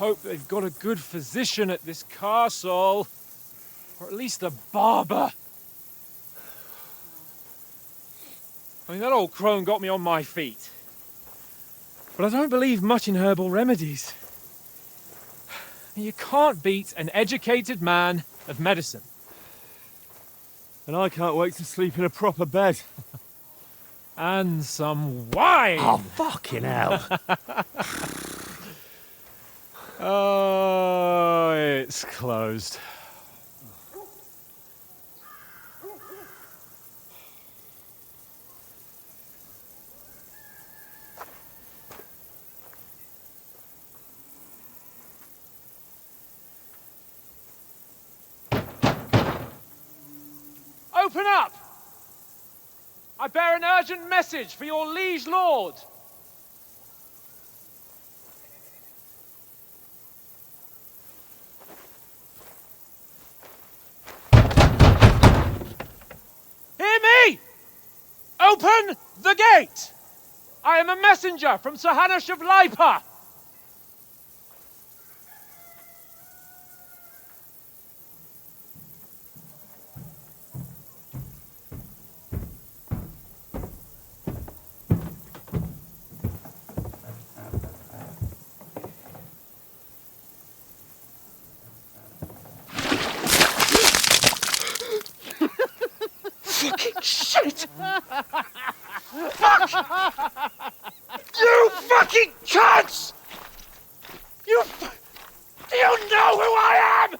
hope they've got a good physician at this castle. Or at least a barber. I mean, that old crone got me on my feet. But I don't believe much in herbal remedies. You can't beat an educated man of medicine. And I can't wait to sleep in a proper bed. And some wine! Oh, fucking hell. Oh, it's closed. Open up! I bear an urgent message for your liege lord. Hear me! Open the gate! I am a messenger from Sir Hanush of Lipa. Fucking shit! Fuck! You fucking cunts! Do you know who I am?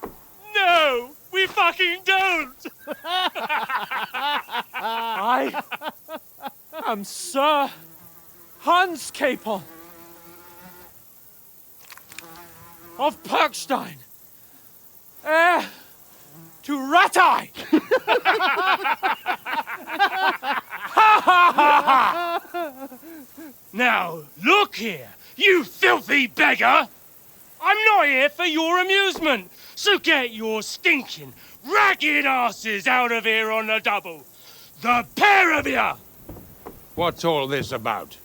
No, we fucking don't! I am Sir Hans Capon of Perkstein, heir to Ratai! Now, look here, you filthy beggar! I'm not here for your amusement, so get your stinking, ragged asses out of here on the double. The pair of you! What's all this about?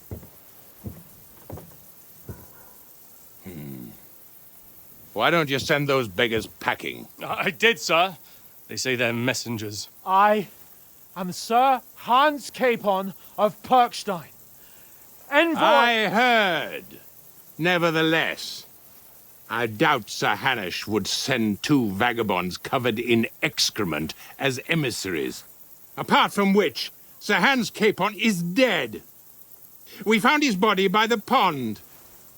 Why don't you send those beggars packing? I did, sir. They say they're messengers. I am Sir Hans Capon of Perkstein. Envoy... I heard. Nevertheless, I doubt Sir Hanush would send two vagabonds covered in excrement as emissaries. Apart from which, Sir Hans Capon is dead. We found his body by the pond.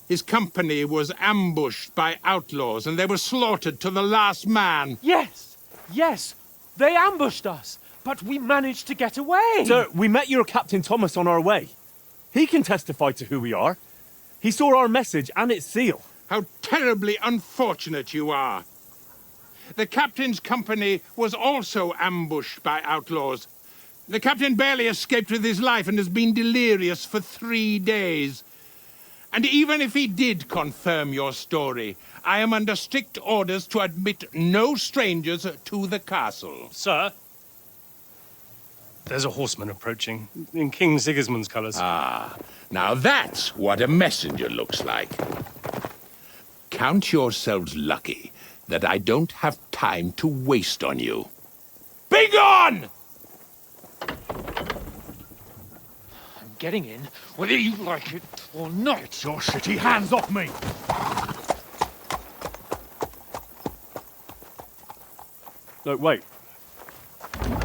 His company was ambushed by outlaws, and they were slaughtered to the last man. Yes, yes, they ambushed us, but we managed to get away. Sir, we met your Captain Thomas on our way. He can testify to who we are. He saw our message and its seal. How terribly unfortunate you are. The captain's company was also ambushed by outlaws. The captain barely escaped with his life and has been delirious for 3 days. And even if he did confirm your story, I am under strict orders to admit no strangers to the castle. Sir, there's a horseman approaching, in King Sigismund's colours. Ah, now that's what a messenger looks like. Count yourselves lucky that I don't have time to waste on you. Be gone! I'm getting in, whether you like it or not. Get your shitty hands off me! No, wait.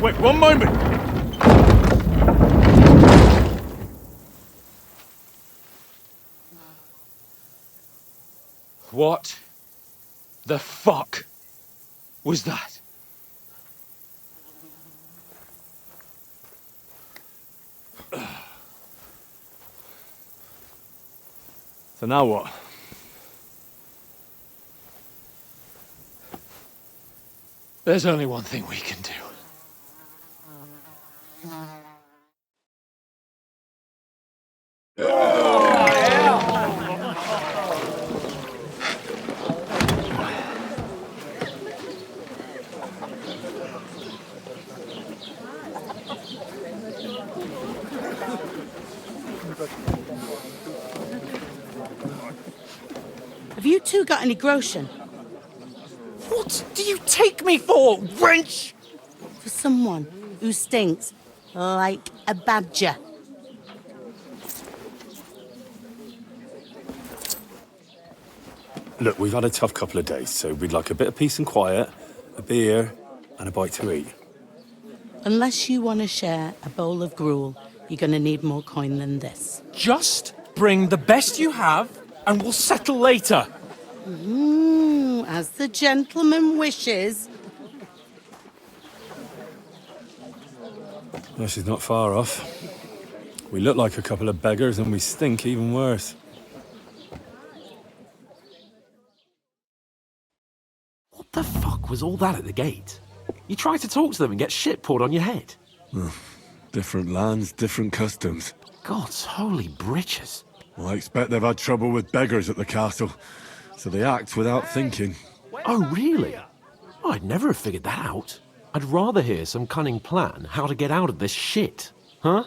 Wait, one moment! What the fuck was that? So now what? There's only one thing we can do. Have you two got any groschen? What do you take me for, wench? For someone who stinks like a badger. Look, we've had a tough couple of days, so we'd like a bit of peace and quiet, a beer, and a bite to eat. Unless you want to share a bowl of gruel, you're going to need more coin than this. Just bring the best you have, and we'll settle later. As the gentleman wishes. Well, she's not far off. We look like a couple of beggars, and we stink even worse. What the fuck was all that at the gate? You try to talk to them and get shit poured on your head. Different lands, different customs. God's holy britches. Well, I expect they've had trouble with beggars at the castle, so they act without thinking. Oh, really? Oh, I'd never have figured that out. I'd rather hear some cunning plan how to get out of this shit. Huh?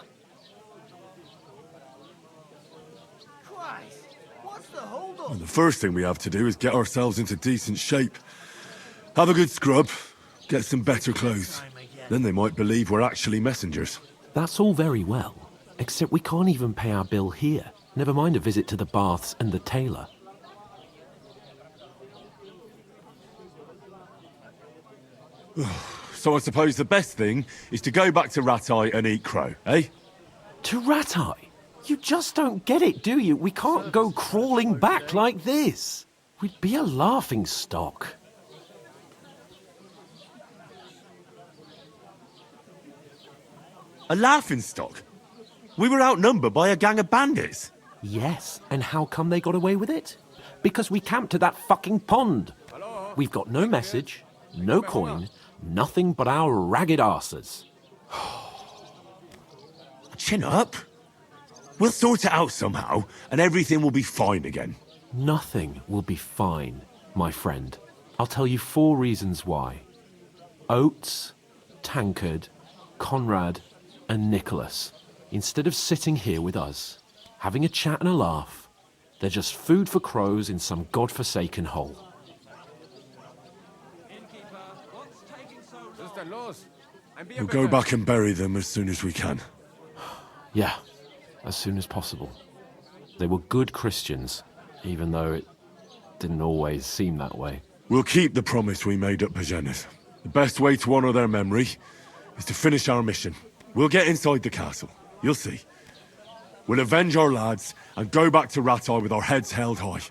Well, the first thing we have to do is get ourselves into decent shape. Have a good scrub, get some better clothes. Then they might believe we're actually messengers. That's all very well, except we can't even pay our bill here. Never mind a visit to the baths and the tailor. So I suppose the best thing is to go back to Ratai and eat crow, eh? To Ratai? You just don't get it, do you? We can't go crawling back like this. We'd be a laughing stock. A laughingstock? We were outnumbered by a gang of bandits. Yes, and how come they got away with it? Because we camped at that fucking pond. We've got no message, no coin, nothing but our ragged arses. Chin up. We'll sort it out somehow, and everything will be fine again. Nothing will be fine, my friend. I'll tell you 4 reasons why. Oates, Tankard, Conrad, and Nicholas, instead of sitting here with us, having a chat and a laugh, they're just food for crows in some godforsaken hole. We'll go back and bury them as soon as we can. Yeah, as soon as possible. They were good Christians, even though it didn't always seem that way. We'll keep the promise we made at Pagenis. The best way to honor their memory is to finish our mission. We'll get inside the castle. You'll see. We'll avenge our lads and go back to Ratai with our heads held high.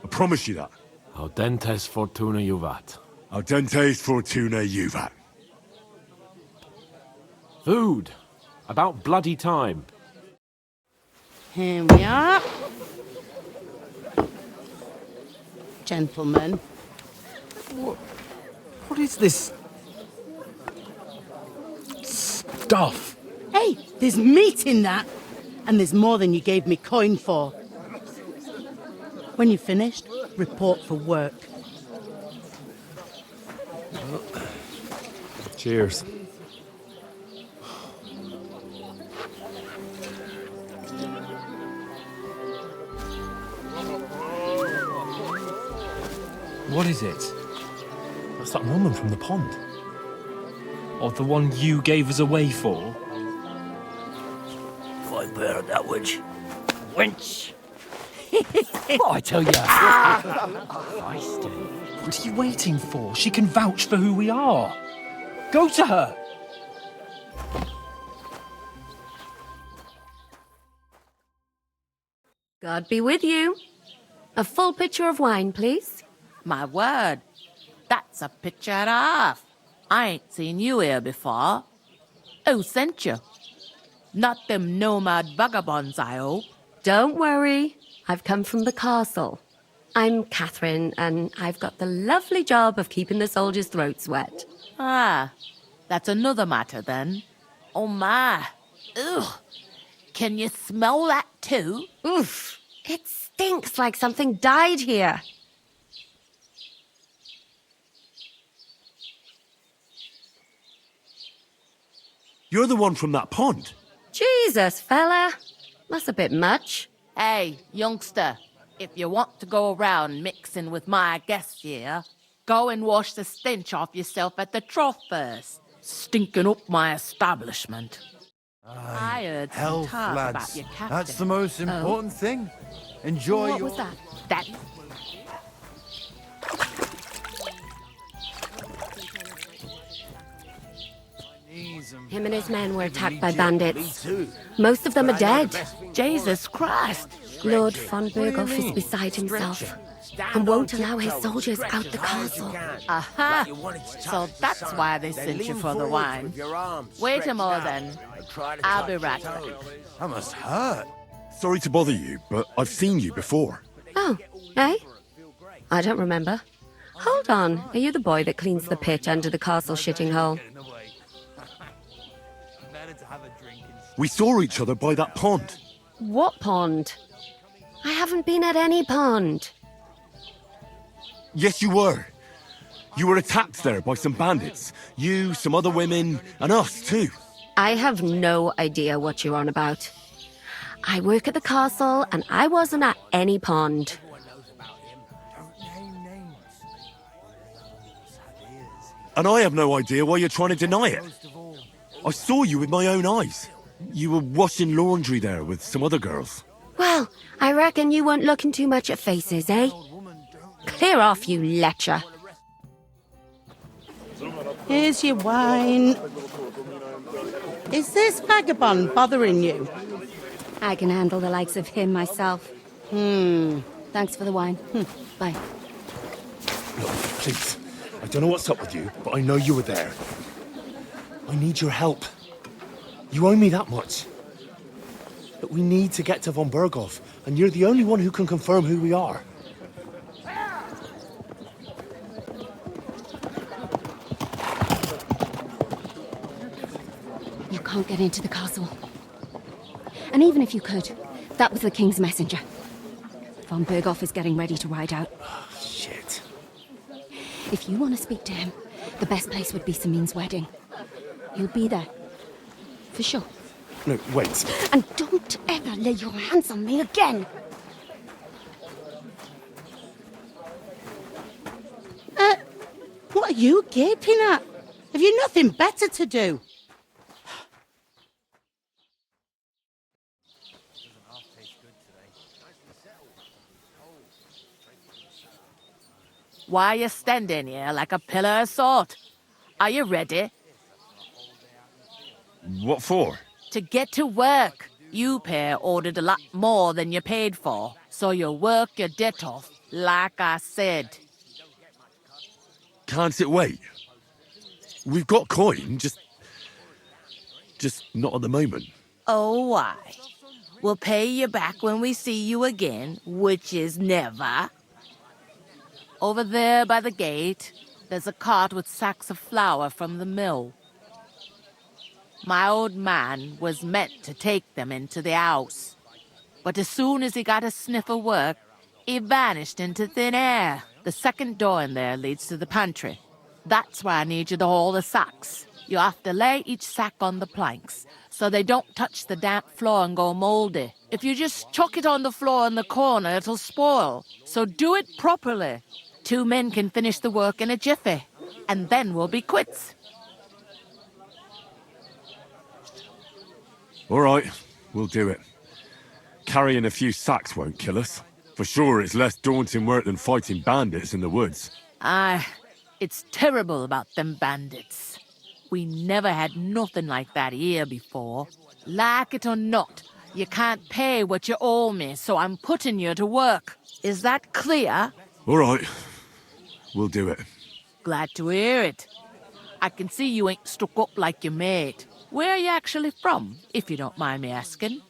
I promise you that. Audentes fortuna juvat. Audentes fortuna juvat. Food. About bloody time. Here we are. Gentlemen. What is this stuff? Hey, there's meat in that. And there's more than you gave me coin for. When you're finished, report for work. Cheers. What is it? That's that woman from the pond. Or the one you gave us away for? I bear that witch. Wench! What I tell you? Feisty. What are you waiting for? She can vouch for who we are. Go to her. God be with you. A full pitcher of wine, please. My word, that's a picture and a half. I ain't seen you here before. Who sent you? Not them nomad vagabonds, I hope. Don't worry. I've come from the castle. I'm Catherine, and I've got the lovely job of keeping the soldiers' throats wet. Ah, that's another matter then. Oh my. Ugh. Can you smell that too? Oof. It stinks like something died here. You're the one from that pond. Jesus, fella. That's a bit much. Hey, youngster, If you want to go around mixing with my guests here, go and wash the stench off yourself at the trough first. Stinking up my establishment. I heard some Health, talk about lads. your captain. That's the most important thing. Enjoy What your... was that? That Him and his men were attacked by bandits. Most of them are dead. Jesus Christ! Lord von Berghoff is beside himself and won't allow his soldiers out the castle. Aha! So that's why they sent you for the wine. Wait a moment then. I'll be right back. That must hurt. Sorry to bother you, but I've seen you before. Oh, eh? I don't remember. Hold on, are you the boy that cleans the pit under the castle shitting hole? We saw each other by that pond. What pond? I haven't been at any pond. Yes, you were. You were attacked there by some bandits. You, some other women, and us too. I have no idea what you're on about. I work at the castle, and I wasn't at any pond. And I have no idea why you're trying to deny it. I saw you with my own eyes. You were washing laundry there with some other girls. Well, I reckon you weren't looking too much at faces, eh? Clear off, you lecher. Here's your wine. Is this vagabond bothering you? I can handle the likes of him myself. Thanks for the wine. Bye. Look, please. I don't know what's up with you, but I know you were there. I need your help. You owe me that much. But we need to get to von Berghoff, and you're the only one who can confirm who we are. You can't get into the castle. And even if you could, that was the king's messenger. Von Berghoff is getting ready to ride out. Oh, shit. If you want to speak to him, the best place would be Samin's wedding. He'll be there. For sure. No, wait. And don't ever lay your hands on me again! What are you gaping at? Have you nothing better to do? Why are you standing here like a pillar of salt? Are you ready? What for? To get to work. You pair ordered a lot more than you paid for, so you'll work your debt off, like I said. Can't it wait? We've got coin, just not at the moment. Oh, why? We'll pay you back when we see you again, which is never. Over there by the gate, there's a cart with sacks of flour from the mill. My old man was meant to take them into the house. But as soon as he got a sniff of work, he vanished into thin air. The second door in there leads to the pantry. That's why I need you to haul the sacks. You have to lay each sack on the planks, so they don't touch the damp floor and go moldy. If you just chuck it on the floor in the corner, it'll spoil. So do it properly. 2 men can finish the work in a jiffy, and then we'll be quits. All right, we'll do it. Carrying a few sacks won't kill us. For sure, it's less daunting work than fighting bandits in the woods. Aye, it's terrible about them bandits. We never had nothing like that here before. Like it or not, you can't pay what you owe me, so I'm putting you to work. Is that clear? All right, we'll do it. Glad to hear it. I can see you ain't stuck up like your mate. Where are you actually from, if you don't mind me asking?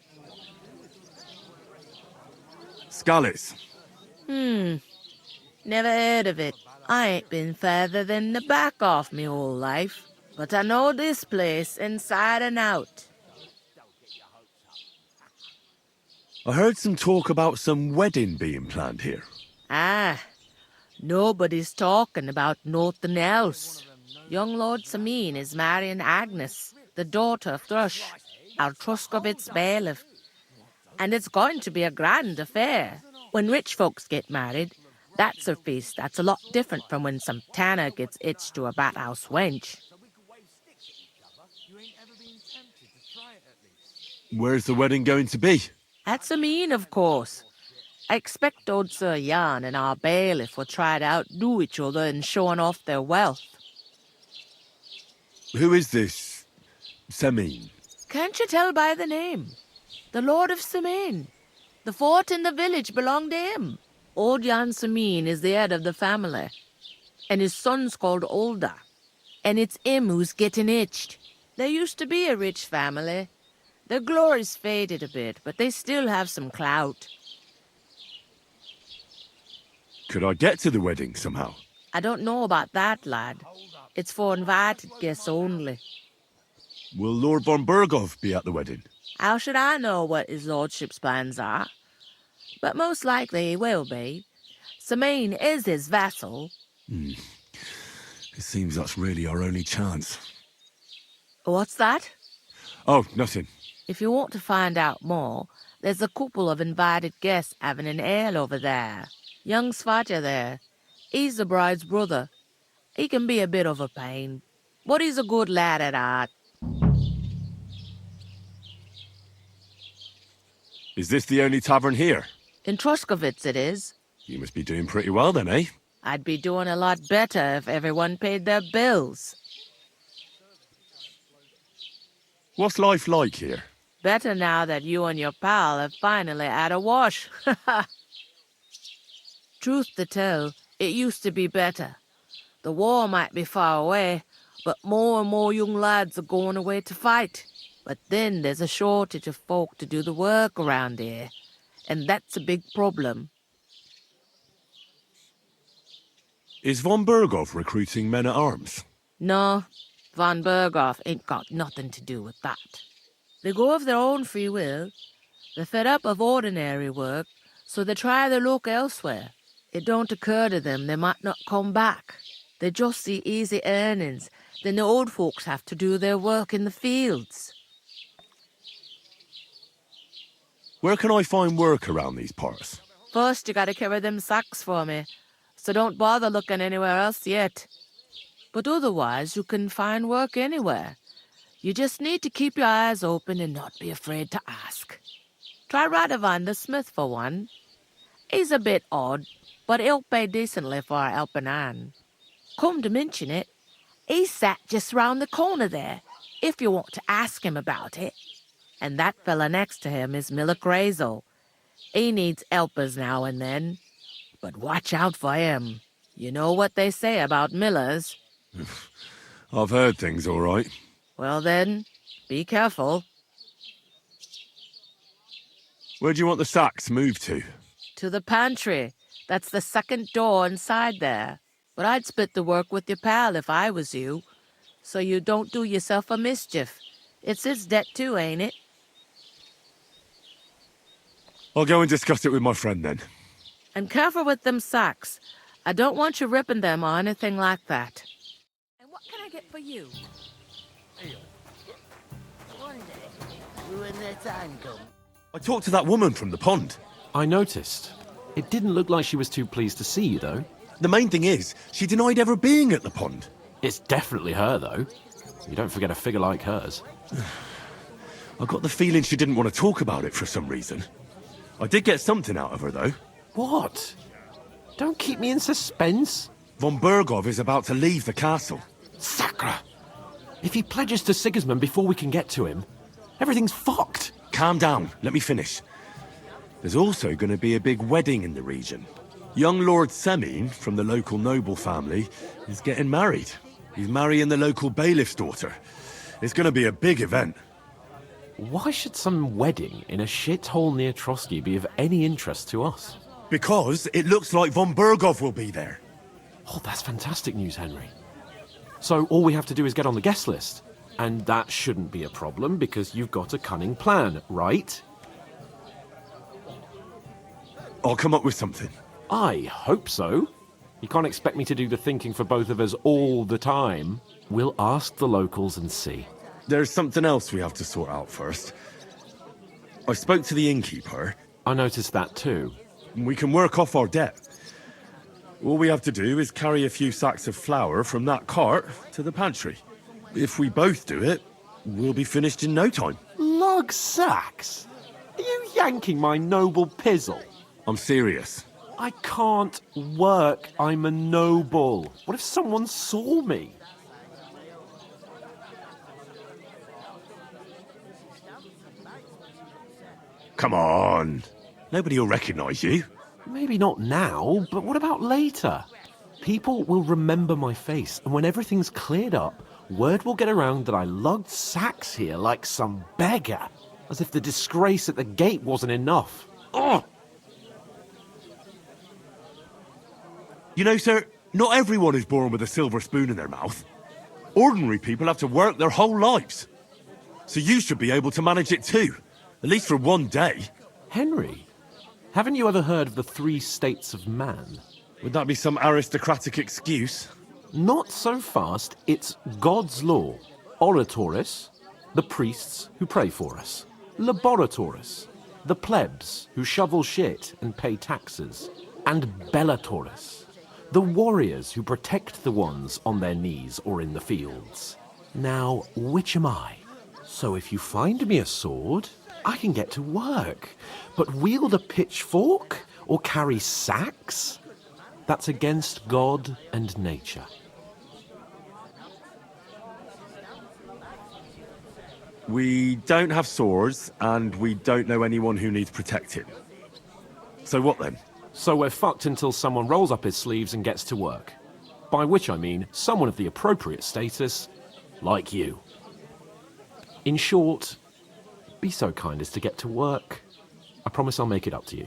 Scallis. Never heard of it. I ain't been further than the back off me whole life. But I know this place inside and out. I heard some talk about some wedding being planned here. Ah, nobody's talking about nothing else. Young Lord Samin is marrying Agnes, the daughter of Thrush, our Troskowitz bailiff. And it's going to be a grand affair. When rich folks get married, that's a feast that's a lot different from when some tanner gets hitched to a bathhouse wench. Where's the wedding going to be? At Sameen, of course. I expect old Sir Jan and our bailiff will try to outdo each other in showing off their wealth. Who is this Semin? Can't you tell by the name? The Lord of Sameen. The fort and the village belong to him. Old Jan Sameen is the head of the family, and his son's called Olda, and it's him who's getting hitched. There used to be a rich family. Their glory's faded a bit, but they still have some clout. Could I get to the wedding somehow? I don't know about that, lad. It's for invited guests only. Will Lord von Berghoff be at the wedding? How should I know what his lordship's plans are? But most likely he will be. Sameen is his vassal. It seems that's really our only chance. What's that? Oh, nothing. If you want to find out more, there's a couple of invited guests having an ale over there. Young Svaja there. He's the bride's brother. He can be a bit of a pain, but he's a good lad at heart. Is this the only tavern here? In Troskowitz it is. You must be doing pretty well then, eh? I'd be doing a lot better if everyone paid their bills. What's life like here? Better now that you and your pal have finally had a wash. Truth to tell, it used to be better. The war might be far away, but more and more young lads are going away to fight. But then there's a shortage of folk to do the work around here, and that's a big problem. Is von Berghoff recruiting men-at-arms? No, von Berghoff ain't got nothing to do with that. They go of their own free will. They're fed up of ordinary work, so they try their luck elsewhere. It don't occur to them they might not come back. They just see easy earnings, then the old folks have to do their work in the fields. Where can I find work around these parts? First, you gotta carry them sacks for me, so don't bother looking anywhere else yet. But otherwise, you can find work anywhere. You just need to keep your eyes open and not be afraid to ask. Try Radovan the smith for one. He's a bit odd, but he'll pay decently for a helping hand. Come to mention it, he's sat just round the corner there, if you want to ask him about it. And that fella next to him is Miller Crazel. He needs helpers now and then. But watch out for him. You know what they say about Millers. I've heard things all right. Well then, be careful. Where do you want the sacks moved to? To the pantry. That's the second door inside there. But I'd split the work with your pal if I was you, so you don't do yourself a mischief. It's his debt too, ain't it? I'll go and discuss it with my friend then. And careful with them sacks. I don't want you ripping them or anything like that. And what can I get for you? One day, when their time comes. I talked to that woman from the pond. I noticed. It didn't look like she was too pleased to see you, though. The main thing is, she denied ever being at the pond. It's definitely her, though. You don't forget a figure like hers. I got the feeling she didn't want to talk about it for some reason. I did get something out of her, though. What? Don't keep me in suspense. Von Berghoff is about to leave the castle. Sacra! If he pledges to Sigismund before we can get to him, everything's fucked. Calm down, let me finish. There's also going to be a big wedding in the region. Young Lord Semin, from the local noble family, is getting married. He's marrying the local bailiff's daughter. It's going to be a big event. Why should some wedding in a shithole near Trotsky be of any interest to us? Because it looks like von Berghoff will be there. Oh, that's fantastic news, Henry. So all we have to do is get on the guest list. And that shouldn't be a problem because you've got a cunning plan, right? I'll come up with something. I hope so. You can't expect me to do the thinking for both of us all the time. We'll ask the locals and see. There's something else we have to sort out first. I spoke to the innkeeper. I noticed that too. and we can work off our debt. All we have to do is carry a few sacks of flour from that cart to the pantry. If we both do it, we'll be finished in no time. Lug sacks? Are you yanking my noble pizzle? I'm serious. I can't work. I'm a noble. What if someone saw me? Come on. Nobody will recognize you. Maybe not now, but what about later? People will remember my face, and when everything's cleared up, word will get around that I lugged sacks here like some beggar. As if the disgrace at the gate wasn't enough. Ugh! You know, sir, not everyone is born with a silver spoon in their mouth. Ordinary people have to work their whole lives. So you should be able to manage it too. At least for one day. Henry, haven't you ever heard of the 3 states of man? Would that be some aristocratic excuse? Not so fast. It's God's law. Oratoris, the priests who pray for us. Laboratoris, the plebs who shovel shit and pay taxes. And Bellatoris, the warriors who protect the ones on their knees or in the fields. Now, which am I? So if you find me a sword, I can get to work. But wield a pitchfork or carry sacks? That's against God and nature. We don't have swords, and we don't know anyone who needs protecting. So what then? So we're fucked until someone rolls up his sleeves and gets to work. By which I mean someone of the appropriate status, like you. In short, be so kind as to get to work. I promise I'll make it up to you.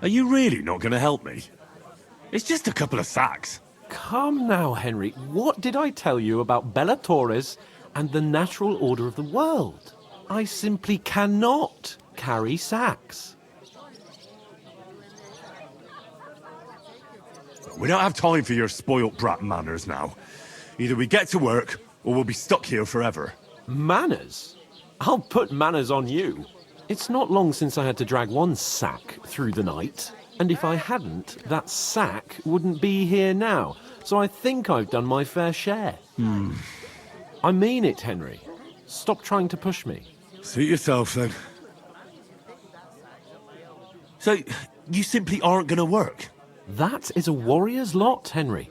Are you really not going to help me? It's just a couple of sacks. Come now, Henry. What did I tell you about Bellatoris and the natural order of the world? I simply cannot carry sacks. We don't have time for your spoilt brat manners now. Either we get to work, or we'll be stuck here forever. Manners? I'll put manners on you. It's not long since I had to drag one sack through the night, and if I hadn't, that sack wouldn't be here now, so I think I've done my fair share. I mean it, Henry. Stop trying to push me. Suit yourself, then. So, you simply aren't going to work? That is a warrior's lot, Henry.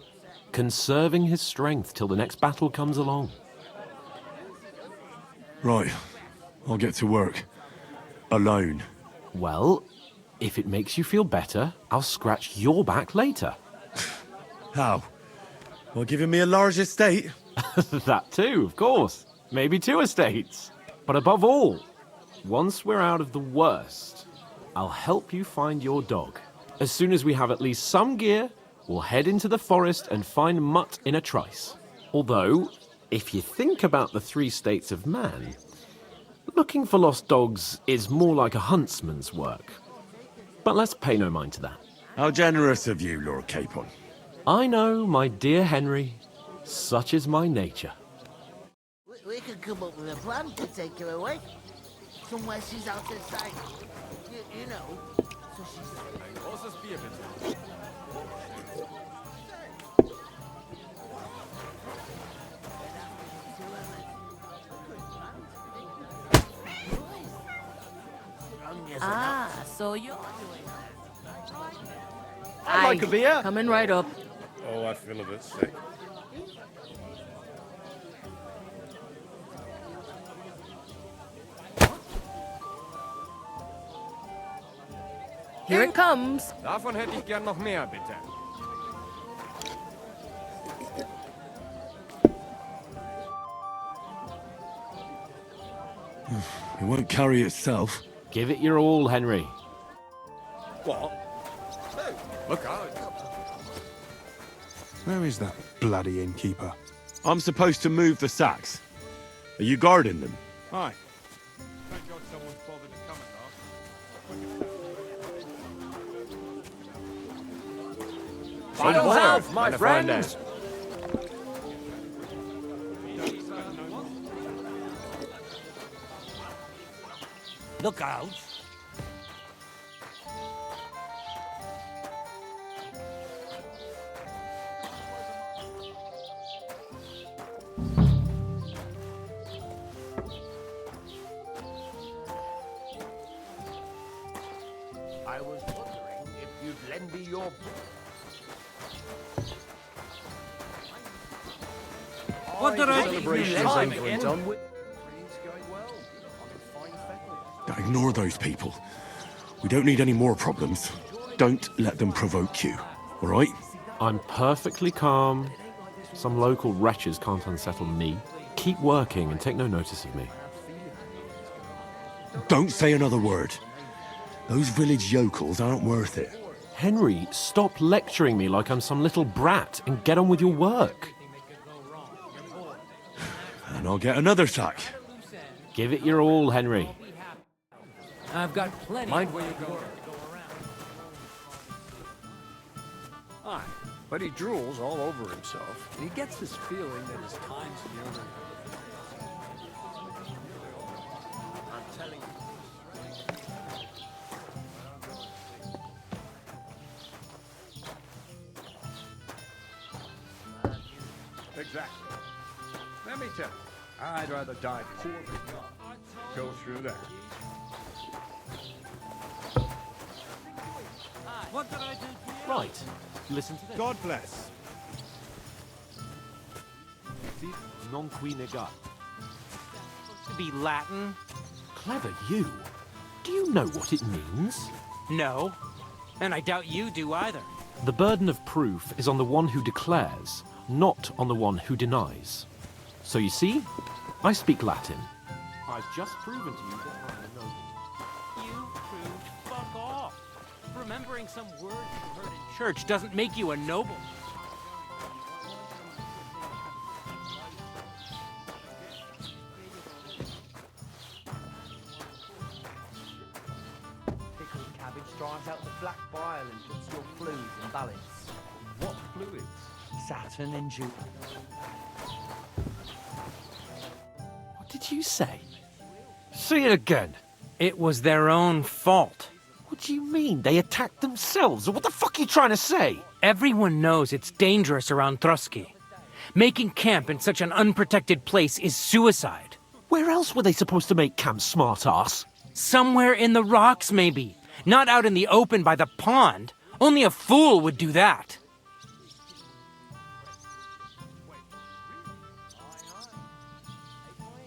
Conserving his strength till the next battle comes along. Right. I'll get to work. Alone. Well, if it makes you feel better, I'll scratch your back later. How? Well, giving me a large estate? That too, of course. Maybe 2 estates. But above all, once we're out of the worst, I'll help you find your dog. As soon as we have at least some gear, we'll head into the forest and find Mutt in a trice. Although, if you think about the 3 states of man, looking for lost dogs is more like a huntsman's work. But let's pay no mind to that. How generous of you, Lord Capon. I know, my dear Henry. Such is my nature. We could come up with a plan to take her away. Somewhere she's out of sight. You know, so she's... Ah, so you're... I'd like a beer. Coming right up. Oh, I feel a bit sick. Here it comes. Davon hätte ich gern noch mehr, bitte. It won't carry itself. Give it your all, Henry. What? Hey, look out. Where is that bloody innkeeper? I'm supposed to move the sacks. Are you guarding them? Hi. Thank God someone's bothered to come at last. Final health, my friends. Look out. I was wondering if you'd lend me your... What did I Celebrations over and done with. Now ignore those people. We don't need any more problems. Don't let them provoke you, all right? I'm perfectly calm. Some local wretches can't unsettle me. Keep working and take no notice of me. Don't say another word. Those village yokels aren't worth it. Henry, stop lecturing me like I'm some little brat and get on with your work. And I'll get another sack. Give it your all, Henry. I've got plenty. Mind where you're going. Aye, but he drools all over himself. And he gets this feeling that his time's nearly... I'm telling you. Exactly. Let me tell you, I'd rather die poor than young. Go through that. What did I do? Right, listen to this. God bless. Non qui negat. To be Latin? Clever you. Do you know what it means? No. And I doubt you do either. The burden of proof is on the one who declares, not on the one who denies. So you see, I speak Latin. I've just proven to you that I'm a noble. You proved fuck off. Remembering some words you heard in church doesn't make you a noble. Pickled cabbage drives out the black bile and puts your fluids in balance. What fluids? Saturn and Jupiter. What did you say? Say it again. It was their own fault. What do you mean? They attacked themselves? What the fuck are you trying to say? Everyone knows it's dangerous around Troskowitz. Making camp in such an unprotected place is suicide. Where else were they supposed to make camp, smart-ass? Somewhere in the rocks, maybe. Not out in the open by the pond. Only a fool would do that.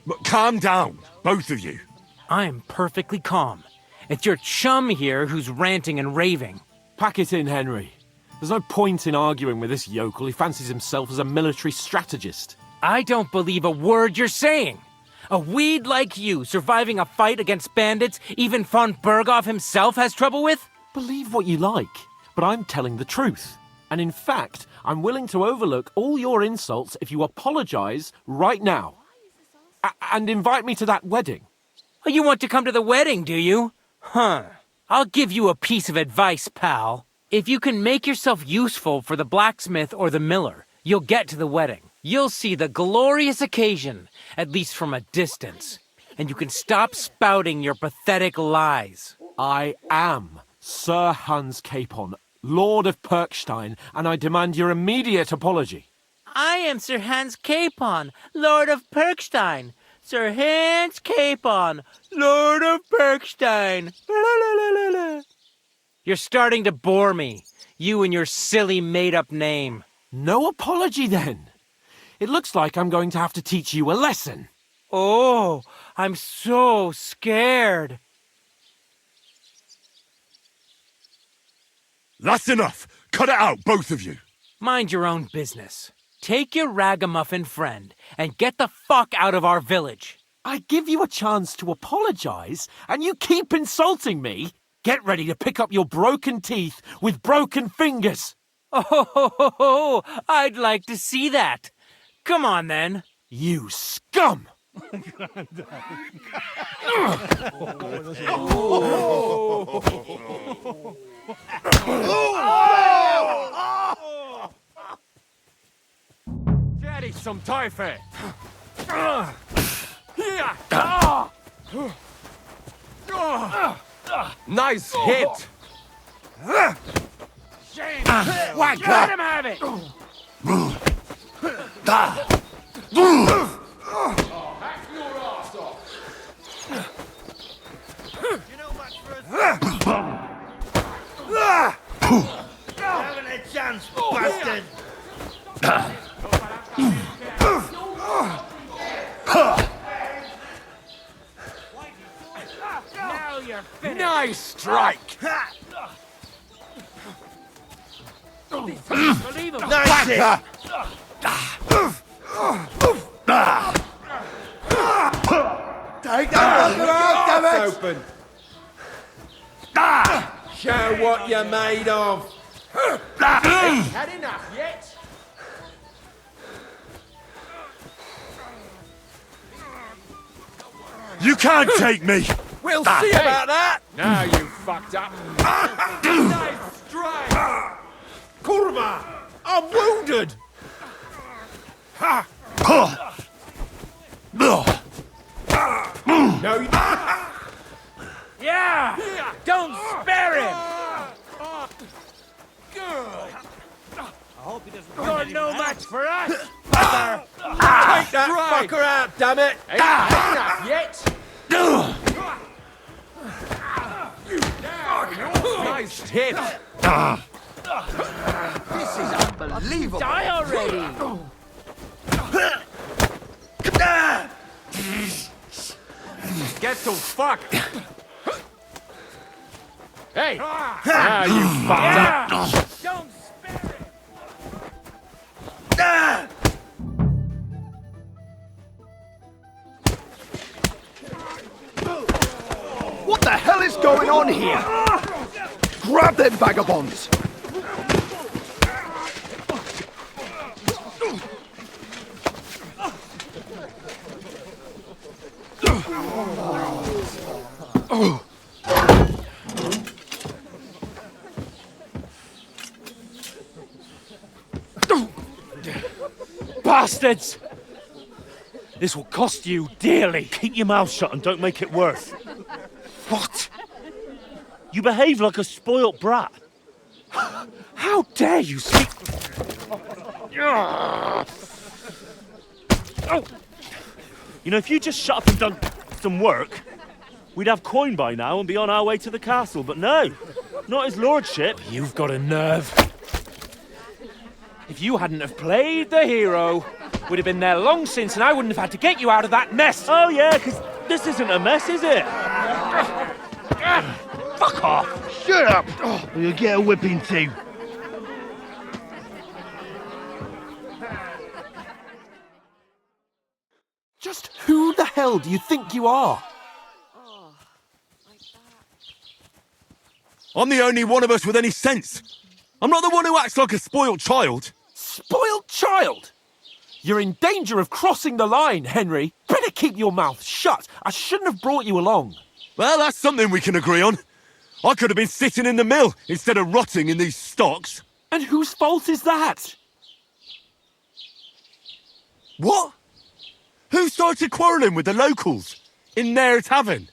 But calm down, both of you. I'm perfectly calm. It's your chum here who's ranting and raving. Pack it in, Henry. There's no point in arguing with this yokel. He fancies himself as a military strategist. I don't believe a word you're saying. A weed like you surviving a fight against bandits even von Berghoff himself has trouble with? Believe what you like, but I'm telling the truth. And in fact, I'm willing to overlook all your insults if you apologize right now. And invite me to that wedding. Oh, you want to come to the wedding, do you? Huh. I'll give you a piece of advice, pal. If you can make yourself useful for the blacksmith or the miller, you'll get to the wedding. You'll see the glorious occasion, at least from a distance. And you can stop spouting your pathetic lies. I am Sir Hans Capon, Lord of Perkstein, and I demand your immediate apology. I am Sir Hans Capon, Lord of Perkstein. Sir Hans Capon, Lord of Perkstein. You're starting to bore me, you and your silly made-up name. No apology, then. It looks like I'm going to have to teach you a lesson. Oh, I'm so scared. That's enough. Cut it out, both of you. Mind your own business. Take your ragamuffin friend and get the fuck out of our village. I give you a chance to apologize, and you keep insulting me. Get ready to pick up your broken teeth with broken fingers. Oh, I'd like to see that. Come on, then. You scum! Daddy, some typhoid. Nice hit. Shame. Why, let him have it. Hack your ass off! You know much for us? Having a chance, bastard! Now you're finished. Nice strike! Unbelievable. Nice hit! Take that fucker out, damn it! Open. Show what you're made of. Had enough yet? You can't take me! We'll see about that! Now you fucked up. Nice strike! Kurva! I'm wounded! No, you... Yeah! Don't spare him! You're no match for us! Take that fucker out, damn it! Ain't enough yet! Nice hit! This is unbelievable! Die already! Get to fuck! Hey! Now you fucked up! Don't spare him! What the hell is going on here? Grab them vagabonds! Bastards! This will cost you dearly. Keep your mouth shut and don't make it worse. What? You behave like a spoilt brat. How dare you speak... You know, if you just shut up and done some work, we'd have coin by now and be on our way to the castle. But no, not his lordship. You've got a nerve. If you hadn't have played the hero, we'd have been there long since and I wouldn't have had to get you out of that mess. Oh yeah, because this isn't a mess, is it? Fuck off. Shut up, or you'll get a whipping too. Just who the hell do you think you are? I'm the only one of us with any sense. I'm not the one who acts like a spoiled child. Spoiled child? You're in danger of crossing the line, Henry. Better keep your mouth shut. I shouldn't have brought you along. Well, that's something we can agree on. I could have been sitting in the mill instead of rotting in these stocks. And whose fault is that? What? Who started quarrelling with the locals in their tavern?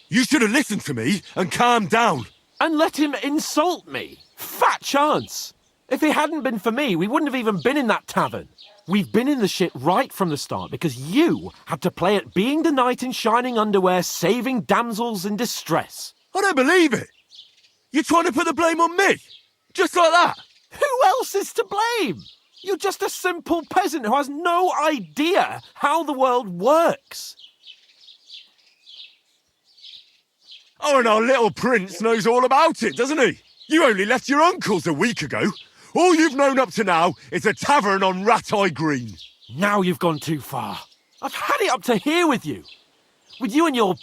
You should have listened to me and calmed down. And let him insult me. Fat chance. If it hadn't been for me, we wouldn't have even been in that tavern. We've been in the shit right from the start because you had to play at being the knight in shining underwear, saving damsels in distress. I don't believe it. You're trying to put the blame on me? Just like that? Who else is to blame? You're just a simple peasant who has no idea how the world works. Oh, and our little prince knows all about it, doesn't he? You only left your uncle's a week ago. All you've known up to now is a tavern on Rat-Eye Green. Now you've gone too far. I've had it up to here with you. With you and your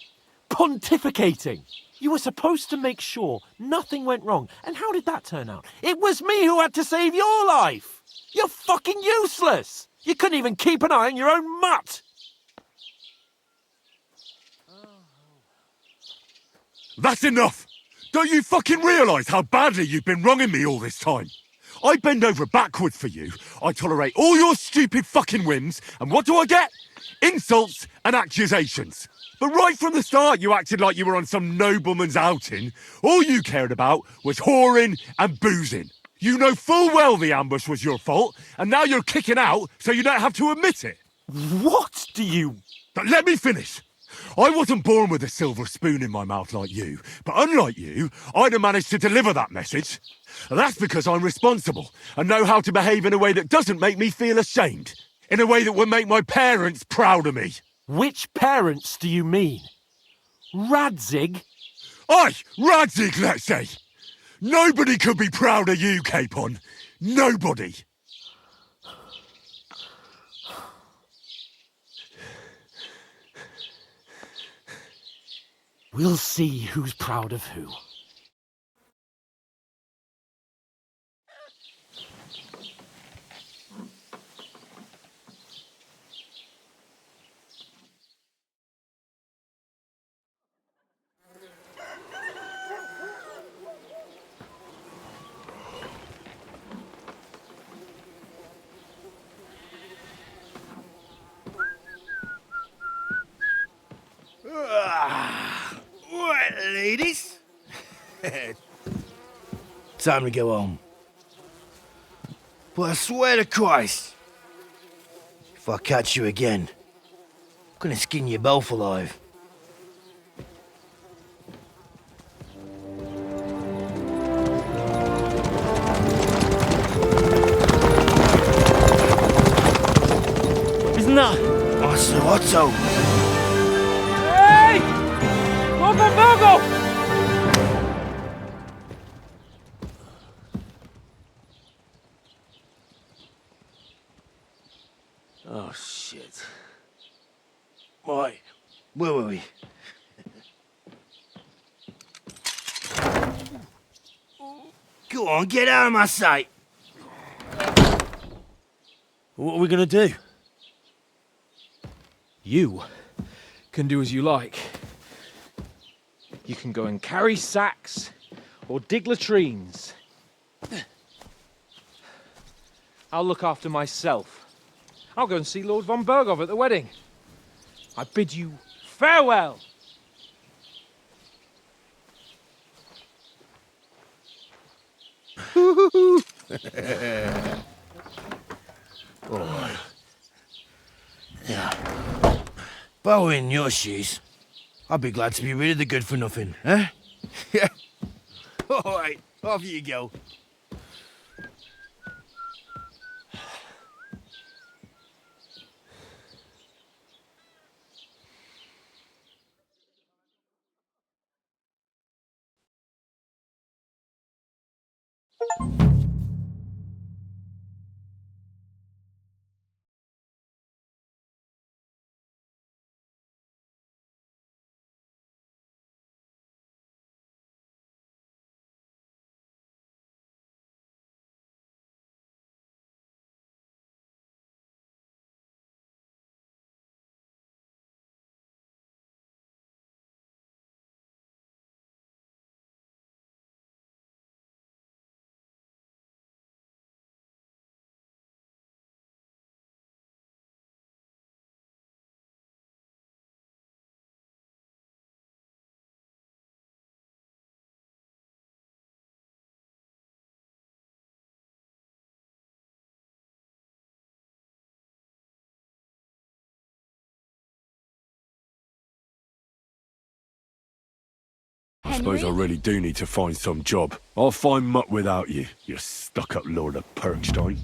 pontificating. You were supposed to make sure nothing went wrong. And how did that turn out? It was me who had to save your life. You're fucking useless. You couldn't even keep an eye on your own mutt. That's enough. Don't you fucking realise how badly you've been wronging me all this time? I bend over backwards for you. I tolerate all your stupid fucking whims. And what do I get? Insults and accusations. But right from the start, you acted like you were on some nobleman's outing. All you cared about was whoring and boozing. You know full well the ambush was your fault, and now you're kicking out so you don't have to admit it. What do you... Let me finish! I wasn't born with a silver spoon in my mouth like you, but unlike you, I'd have managed to deliver that message. And that's because I'm responsible and know how to behave in a way that doesn't make me feel ashamed. In a way that would make my parents proud of me. Which parents do you mean? Radzig? Aye, Radzig, let's say. Nobody could be proud of you, Capon. Nobody. We'll see who's proud of who. Right, ladies. Time to go home. But I swear to Christ, if I catch you again, I'm gonna skin you both alive. Isn't that... Master Otto! Hey! Virgo! Oh, shit. Right, where were we? Go on, get out of my sight! What are we gonna do? You can do as you like. You can go and carry sacks or dig latrines. I'll look after myself. I'll go and see Lord von Bergov at the wedding. I bid you farewell. Oh. Yeah. If I were in your shoes, I'd be glad to be rid of the good-for-nothing, eh? Yeah. All right, off you go. I suppose I really do need to find some job. I'll find mutt without you, you stuck-up Lord of Perkstein.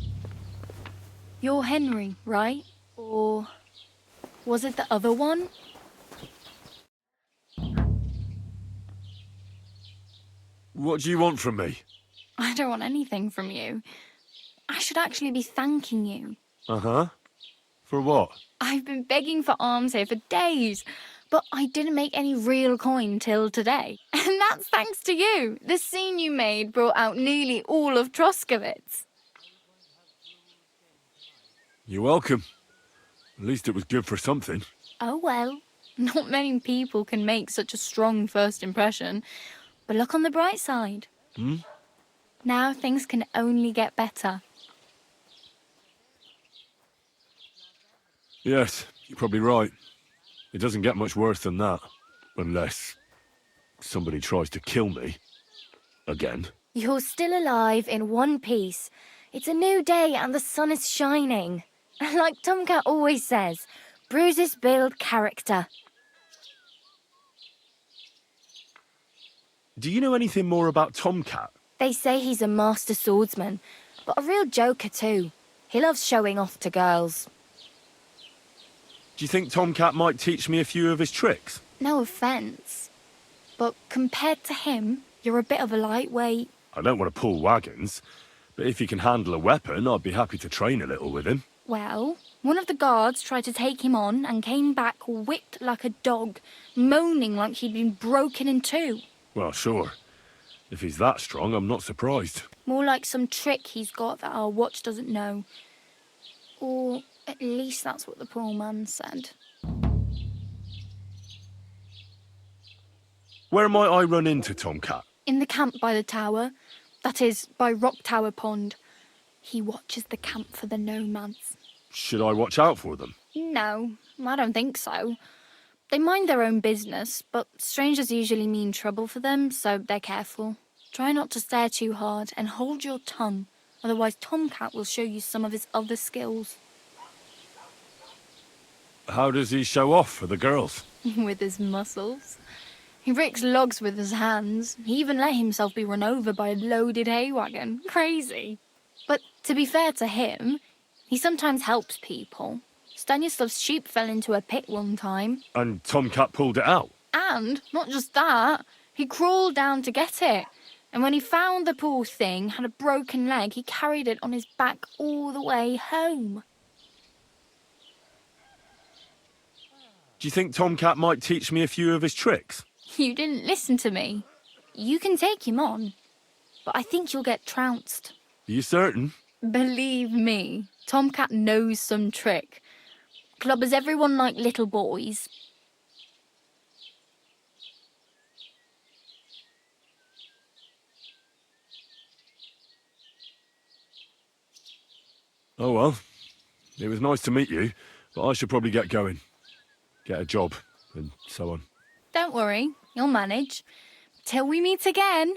You're Henry, right? Or was it the other one? What do you want from me? I don't want anything from you. I should actually be thanking you. Uh-huh. For what? I've been begging for alms here for days, but I didn't make any real coin till today. And that's thanks to you. The scene you made brought out nearly all of Troskowitz. You're welcome. At least it was good for something. Oh well, not many people can make such a strong first impression. But look on the bright side. Hmm? Now things can only get better. Yes, you're probably right. It doesn't get much worse than that. Unless somebody tries to kill me. Again. You're still alive in one piece. It's a new day and the sun is shining. Like Tomcat always says, bruises build character. Do you know anything more about Tomcat? They say he's a master swordsman, but a real joker too. He loves showing off to girls. Do you think Tomcat might teach me a few of his tricks? No offence, but compared to him, you're a bit of a lightweight. I don't want to pull wagons, but if he can handle a weapon, I'd be happy to train a little with him. Well, one of the guards tried to take him on and came back whipped like a dog, moaning like he'd been broken in two. Well, sure. If he's that strong, I'm not surprised. More like some trick he's got that our watch doesn't know. Or at least that's what the poor man said. Where might I run into Tomcat? In the camp by the tower. That is, by Rock Tower Pond. He watches the camp for the nomads. Should I watch out for them? No, I don't think so. They mind their own business, but strangers usually mean trouble for them, so they're careful. Try not to stare too hard and hold your tongue, otherwise Tomcat will show you some of his other skills. How does he show off for the girls? With his muscles. He breaks logs with his hands. He even let himself be run over by a loaded hay wagon. Crazy. But to be fair to him, he sometimes helps people. Stanislav's sheep fell into a pit one time. And Tomcat pulled it out? And, not just that, he crawled down to get it. And when he found the poor thing had a broken leg, he carried it on his back all the way home. Do you think Tomcat might teach me a few of his tricks? You didn't listen to me. You can take him on, but I think you'll get trounced. Are you certain? Believe me, Tomcat knows some trick. Clubbers everyone like little boys. Oh well, it was nice to meet you, but I should probably get going. Get a job, and so on. Don't worry, you'll manage. Till we meet again.